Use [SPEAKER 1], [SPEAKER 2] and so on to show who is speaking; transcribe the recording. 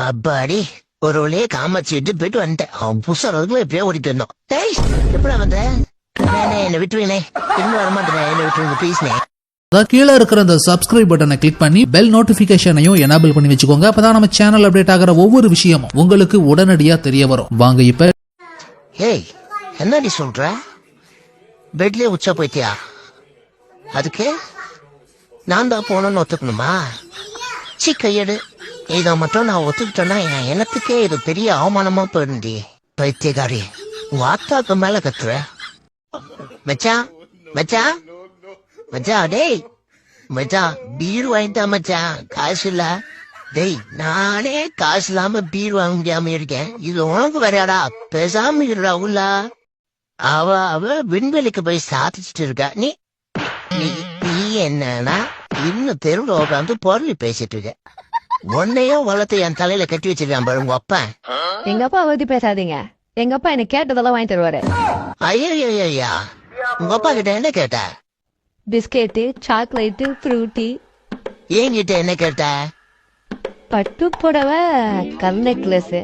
[SPEAKER 1] அப்பாடி ஒரு வழியே காமாச்சிட்டு போயிட்டு வந்துட்டேன். அவன் புதுசாகிறதுக்குள்ள எப்படியோ ஓடிட்டு இருந்தோம். டேய் எப்படா வந்த? என்னை விட்டுருவீனே, திரும்ப வரமாட்டேன், என்னை விட்டுருங்க ப்ளீஸ்னே.
[SPEAKER 2] கீழே இருக்கிற அந்த சப்ஸ்கிரைப் பட்டனை கிளிக் பண்ணி பெல் நோட்டிபிகேஷனையும் எனேபிள் பண்ணி வச்சுக்கோங்க. அப்பதான் நம்ம சேனல் அப்டேட் ஆகிற ஒவ்வொரு விஷயமும் உங்களுக்கு உடனடியா தெரிய வரும். வாங்க இப்ப.
[SPEAKER 1] ஏய் என்னடி சொல்ற? பெட்லயே உச்சா போயிட்டியா? அதுக்கு நான் தான் போனோன்னு ஒத்துக்கணுமா? சி கையெடு. இதை மட்டும் நான் ஒத்துக்கிட்டேன்னா என் எனத்துக்கே இது பெரிய அவமானமா போயிருந்தி. பைத்தியகாரி, உங்க அத்தாக்கு மேல கத்துற. மச்சான் மச்சான் மச்சான், டேய் மச்சான் பீர் வாங்கிட்டா மச்சான், காசு இல்ல. டேய் நானே காசு இல்லாம பீர் வாங்க முடியாம இருக்கேன், இது உனக்கு வரையாடா? பேசாம இருடா உள்ள. அவ விண்வெளிக்கு போய் சாதிச்சுட்டு இருக்கா. நீ நீ என்னன்னா இன்னும் தெருவில் உட்காந்து பொருளி பேசிட்டு இருக்க. உன்னையும் வளர்த்து என் தலையில கட்டி வச்சிருக்கான் பாரு உங்க அப்பா.
[SPEAKER 3] எங்க அப்பா பத்தி பேசாதீங்க. எங்க அப்பா என்ன கேட்டதெல்லாம் வாங்கி தருவாரு.
[SPEAKER 1] ஐயா உங்க அப்பா கிட்ட என்ன கேட்ட?
[SPEAKER 3] Biscuit, chocolate, Frooti.
[SPEAKER 1] என்கிட்ட என்ன கேட்ட?
[SPEAKER 3] பட்டு புடவை, கல் நெக்லஸ்.